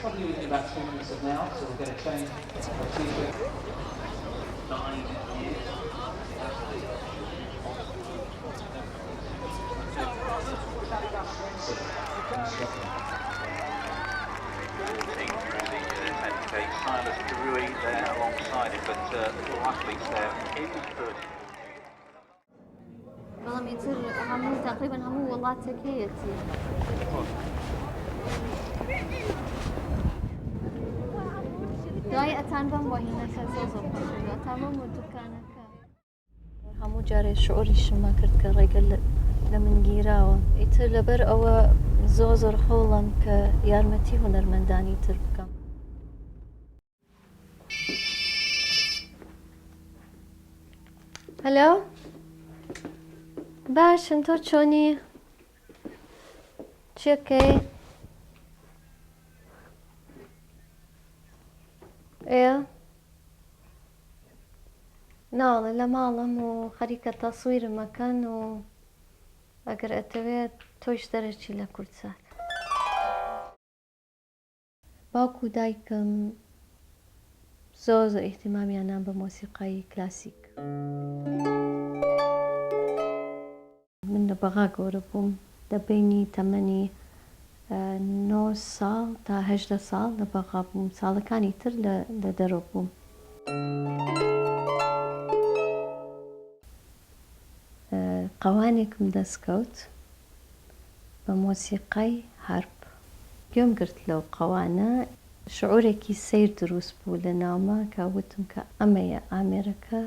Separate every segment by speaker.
Speaker 1: Probably within about 2 minutes of now, so we'll get a change of t-shirt. 9 years. Silas Karui there alongside him, but all athletes there in the 30.
Speaker 2: والله يصير همو تقريبا همو والله تكيتي داي أتان بم وهنا كزوزو أتان بم ودكانك همو جاري شعوري شما كرت كرجل لمن جيراوة يتر لبر أو زوزر حولم كيارمتي هنرمنداني تربكم هلو باش انتو چونی؟ چی اوکی؟ ايه؟ ناڵێ لە ماڵم و خەریکە تەسویر مەکەن و ئەگەر ئەتەوێت تۆیش دەرەچی لە کورتسات. باوکو و دایکم زۆر ئیحتیمامیانان بە مۆسیقای کلاسیک. من لە بەغا گەورە بووم لە بینی تەمەنی 9 ساڵ تا 18 ساڵ لە بەغا بووم ساڵەکانی تر لە دەرۆ بووم. قەوانێکم دەستکەوت بە مۆسیقای هارپ گوێم گرت لەو قەوانە شعورێکی سەیر دروست بوو لە ناومە کە وتم کە ئەمەیە ئامێرەکە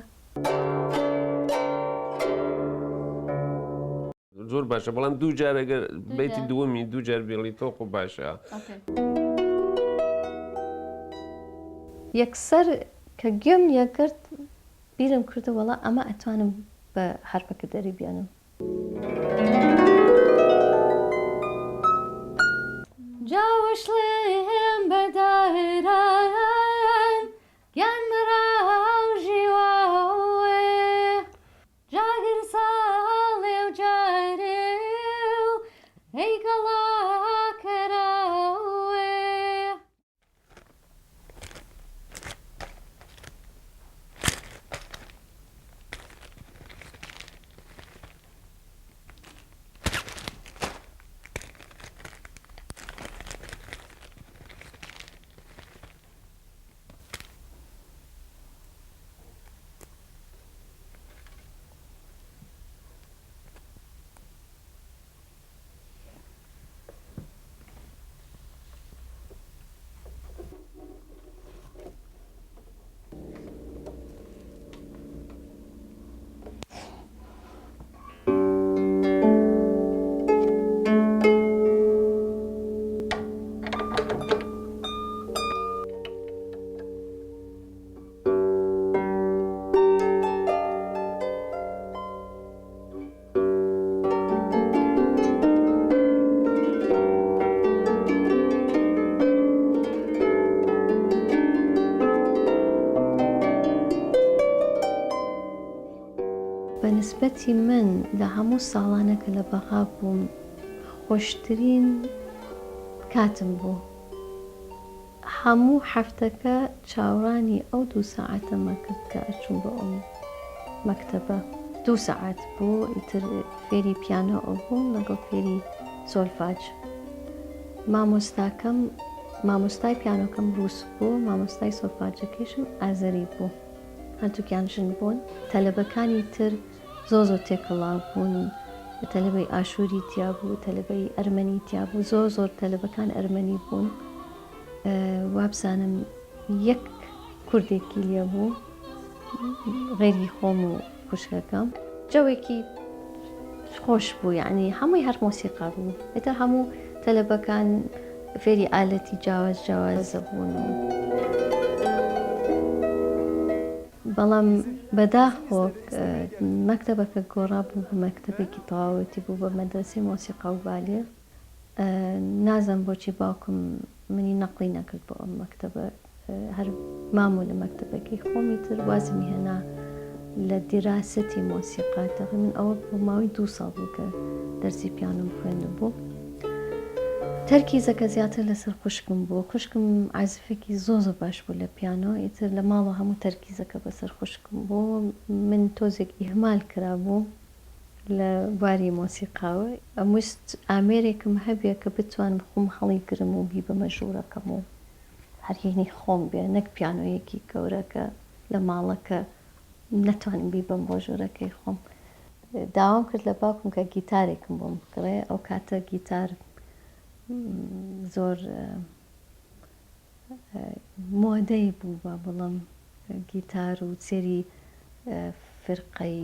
Speaker 3: زۆر باشە بەڵام دوو جار ئەگەر بەیتی دووەمی دوو جار بێڵی تۆ خۆ باشە
Speaker 2: یەکسەر کە گوێم یەکرد بیرم کردە وەڵا ئەمە ئەتوانم بە هەرپەکە دەری بێنم. جاوشڵێم بەداران گیان مراو ژیواوێ جاگر ساڵێ و جارێ و ئەی گەڵا کەراوێ بەنسبەتی من لە هەموو ساڵانەکە لە بەغا بووم خۆشترین کاتم بوو. هەموو هەفتەکە چاوەڕانی ئەو 2 سەعاتەمە کرد کە ئەچووم بە ئەو مەکتەبە. 2 سەعات بوو ئیتر فێری پیانۆ بووم لەگەڵ فێری سۆلفاج. مامۆستای پیانۆکەم رووس بوو مامۆستای سۆلفاجەکەیشم ئازەری بوو. هەردووکیان ژن بوون. تەلەبەکانی تر زۆر تێکەڵاو بوون. تەلەبەی ئاشووری تیا بوو تەلەبەی ئەرمەنی تیا بوو زۆر تەلەبەکان ئەرمەنی بوون. وابزانم یەک کوردێکی لێ بوو غێری خۆم و خوشکەکەم جەوێکی خۆش بوو یعنی هەمووی هەر مۆسیقا بوو. ئێتر هەموو تەلەبەکان فێری ئالەتی جیاوازە بوون. بەڵام بەداخۆ مەکتەبەکە گۆڕا بوو بە مەکتەبێکی تەواوەتی بوو بە مەدرسەی مۆسیقا و بالێ. نازانم بۆچی باوکم منی نەقڵی نەکرد بۆ ئەم مەکتەبە هەر ماموو لە مەکتەبەکەی خۆمی تر وازمی هێنا لە دیراسەتی مۆسیقا تقریباً ئەوە بۆ ماوەی 2 ساڵ بوو کە دەرسی پیانۆم خوێندە بوو. تەرکیزەکە زیاتر لەسەر خوشکم بوو. خوشکم عازفێکی زۆر باش بوو لە پیانۆ، ئیتر لە ماڵەوە هەموو تەرکیزەکە بەسەر خوشکم بوو. من تۆزێک ئیهمال کرا بوو لە بواری مۆسیقاوە. ئەمویست ئامێرێکم هەبێ کە بتوانم خۆم هەڵیگرم و بی بە مەژوورەکەم و هەرهێنی خۆم بێ، نەک پیانۆیەکی گەورەکە لە ماڵەکە نەتوانم بی بەم بۆ ژوورەکەی خۆم. داوام کرد لە باوکم کە گیتارێکم بۆم بکڕێ. ئەو کاتە گیتار زۆر مۆدەی بوو بە بڵم، گیتار و سێری فرقەی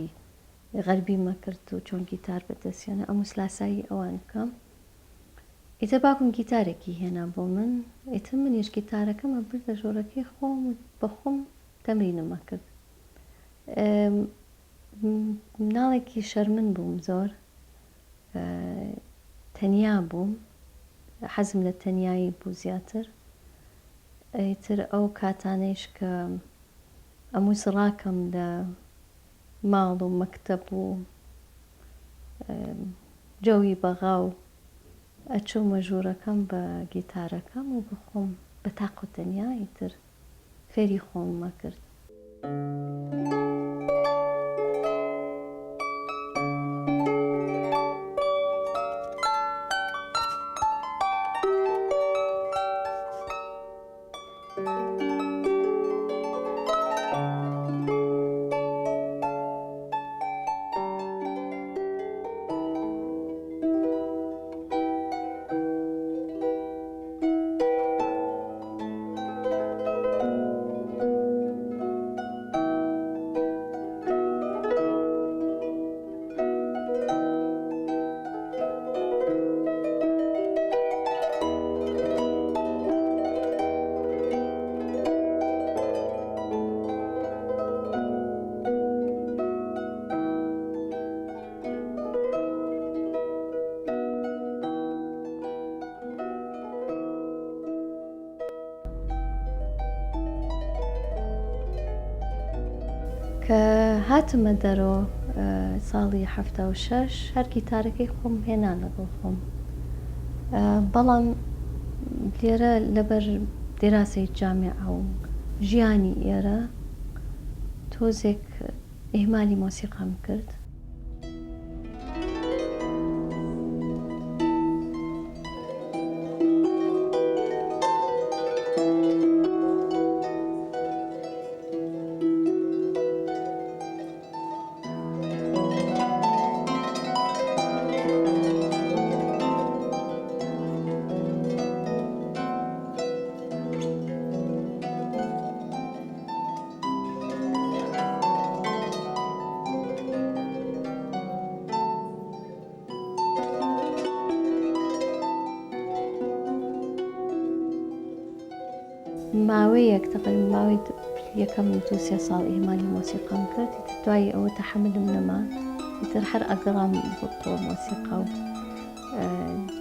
Speaker 2: غەربی مەکرد و چۆن گیتار بەدەستێنە ئەمووس لاسایی ئەوان بکەم. ئیتر باوکم گیتارێکی هێنا بۆ من، ئیتر منیش گیتارەکەمە برد لە ژۆرەکەی خۆم و بە خۆم تەمرینمە کرد. مناڵێکی شەرمن بووم زۆر، تەنیا بووم، حەزم لە تەنیایی بوو زیاتر. ئیتر ئەو کاتانەیش کە ئەمووس ڕاکەم لە ماڵ و مەکتەب و جەوی بەغا و ئەچوومە ژوورەکەم بە گیتارەکەم و بخۆم بە تاق و تەنیا ئیتر فێری خۆممە کرد. کە هاتمە دەرەوە ساڵی 76 هەر گیتارەکەی خۆم هێنا لەگەڵ خۆم، بەڵام لێرە لەبەر دێراسەی جامێعە و ژیانی ئێرە تۆزێک ئیهمالی مۆسیقام کرد. ماوەیەک تقریبا ماوەی یەکەم 2-3 ساڵ ئیهمالی مۆسیقام کرد. دوای ئەوە تەحملم نەما، ئیتر هەر ئەگەڕام بۆ مۆسیقا و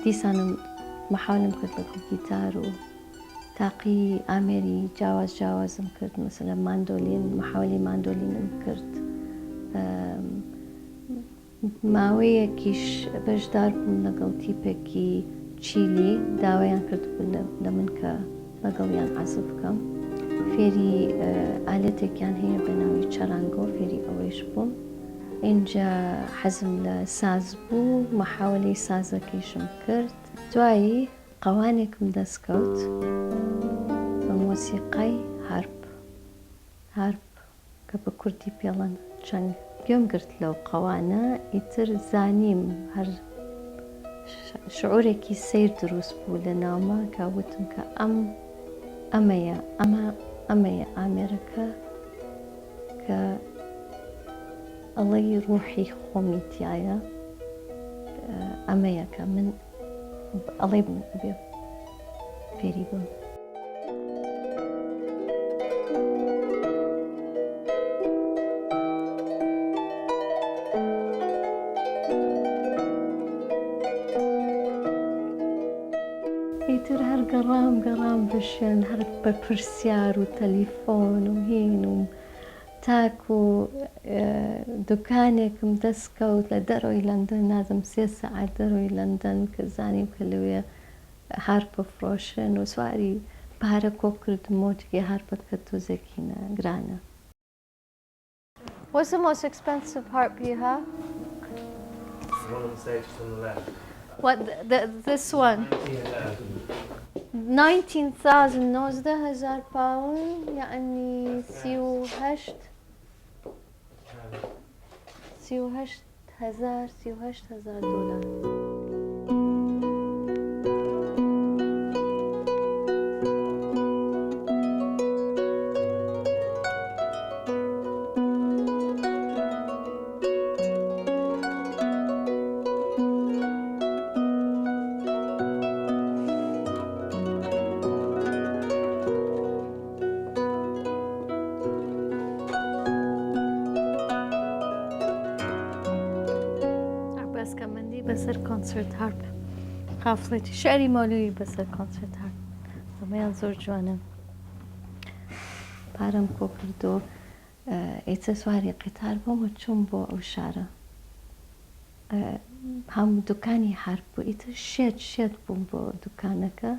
Speaker 2: دیسانم مەحاولم کرد لەگەڵ گیتار و تاقی ئامێری جیاوازم کرد، مەسەلەن ماندۆلین، مەحاولی ماندۆلینم کرد. ماوەیەکیش بەشدار بووم لەگەڵ تیپێکی چیلی، داوایان کرد لە من کە لەگەڵیان عازف بکەم. فێری ئالەتێکیان هەیە بە ناوی چەرانگۆ، فێری ئەوەیش بووم. اینجا حەزم لە ساز بوو، مەحاولەی سازەکەیشم کرد. دوایی قەوانێکم دەستکەوت بە مۆسیقای هارپ کە بە کوردی پێڵەن چەنگ. گوێم گرت لەو قەوانە، ئیتر زانیم هەر شعورێکی سیر دروست بوو لە ناومە کە وتم کە ئەمەیە ئامێرەکە کە ئەڵەی ڕوحی خۆمی تایە، ئەمەیە کە من ئەڵێ بێ فێری بووم. ئیتر هەر گەڕام بە شوێن، هەر بە پرسیار و تەلیفۆن و هین و تاک و دوکانێکم دەستکەوت لە دەرەوەی لەندەن، نازم 3 سەعات دەرەوەی لەندەن کە زانیم کە لەوێ هەرپە فرۆشن و سواری پارە کۆکردمۆتگی هەرپەکە تۆزێکینە گرانە. What's the most expensive harp you have?
Speaker 3: The one on the stage on the left.
Speaker 2: What, this one? 19,000 باوند يعني 38,000 دولار. بەسەر کۆنسرت هارپ قافڵێتی شعری مۆلوی بەسەر کۆنسرت هارپ ئەمەیان زۆر جوانە. پارەم کۆ کردو ئیتر سواری قیتار بۆم و چووم بۆ ئەو شارە. هەموو دوکانی هارپ بوو، ئیتر شێت بووم بۆ دوکانەکە،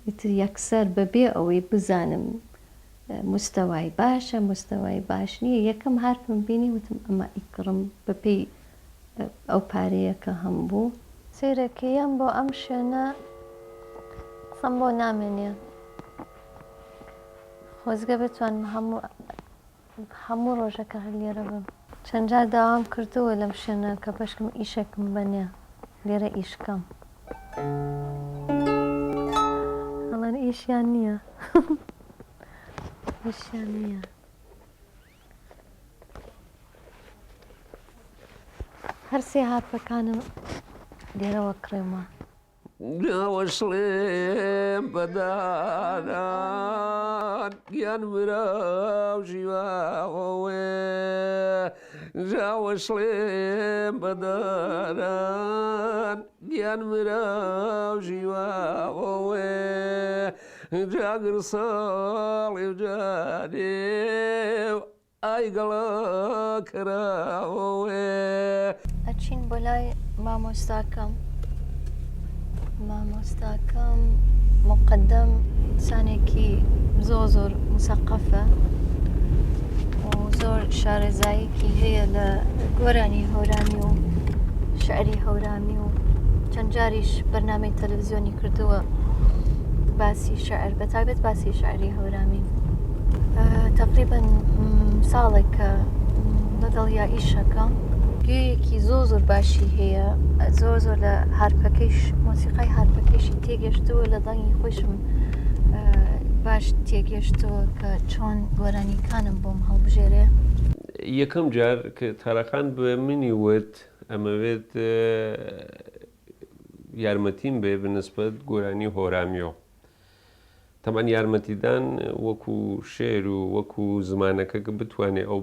Speaker 2: ئیتر یەکسەر بەبێ ئەوەی بزانم مستەوای باشە مستەوای باش نییە. یەکەم هارپم بینی وتم ئەمە ئیکڕم بەپێی ئەو پارەیە کە هەم بوو. سیرەکەیەم بۆ ئەم شوێنە قسەم بۆ نامێنێ، خۆزگە بتوانم هەموو ڕۆژەکە هەر لێرە بم. چەند جار داوام کردووە لەم شوێنە کە بەشکم ئیشێکم بەنێ لێرە ئیشکەم. هەڵەن ئیشیان نییە ئیشیان نییە. هەرسێ هارپەکانم لێرەوە کڕێمە.
Speaker 3: ناوەشڵێم بەدانان گیان مراو ژیواوێ، ناوەشڵێم بەدانان گیان مراو ژیواوێ، جاگر ساڵی جانێ ئای گەڵا کراوێ.
Speaker 2: ئەچین بۆ لای مامۆستاکەم مقدم ئینسانێکی زۆر مسەقەفە و زۆر شارەزاییەکی هەیە لە گۆرانی هەورامی و شعری هەورامی و چەند جاریش بەرنامەی تەلەڤیزیۆنی کردووە باسی شعر، بەتایبەت باسی شعری هەورامی. تقریباً ساڵێکە لەگەڵیا ئیشەکەم. گوێیەکی زۆر باشی هەیە، زۆر لە هارپەکەیش مۆسیقای هارپەکەیشی تێگەشتووە، لە دڵی خۆشم باش تێگەشتەوە کە چۆن گۆرانیکانم بۆم هەڵبژێرێ.
Speaker 3: یەکەم جار کە تارەخان بە منی وت ئەمەوێت یارمەتیم بێ بنسبەت گۆرانی هۆرامیۆ. تەمان یارمەتیدان وەکو شێر و وەکو زمانەکە بتوانێت ئەو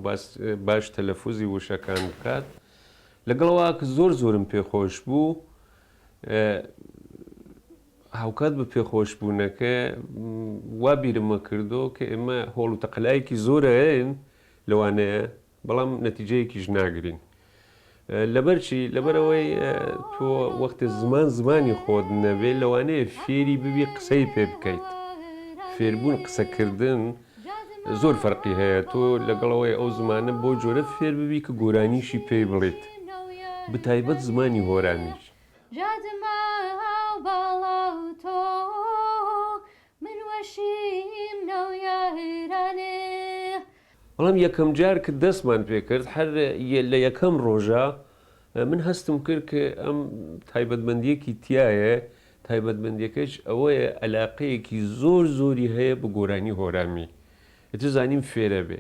Speaker 3: باش تەلەفوزی وشەکان بکات. لەگەڵەوە کە زۆرم پێخۆش بوو، هاوکات بە پێخۆشبوونەکە وا بیرمە کردو کە ئێمە هۆڵ و تەقەلایەکی زۆرە هەین لەوانەیە، بەڵام نەتیجەیەکیش ناگرین. لەبەرچی لەبەرەوەی تۆ وەختە زمانی خۆت نەبێت لەوانەیە فێری ببی قسەی پێ بکەیت. فێربوون قسەکردن زۆر فەرقی هەیە. تۆ لەگەڵەوەی ئەو زمانە بۆ جۆرە فێر ببی کە گۆرانیشی پێی بڵێت، بتایبەت زمانی هۆرامیش. بەڵام یەکەم جار کە دەستمان پێ کرد هەر لە یەکەم ڕۆژە من هەستم کرد کە ئەم تایبەتمەندیەکی تایە، تایبەتمەندیەکەش ئەوەیە عەلاقەیەکی زۆری هەیە بە گۆرانی هۆرامی. ئێتر زانیم فێرە بێ.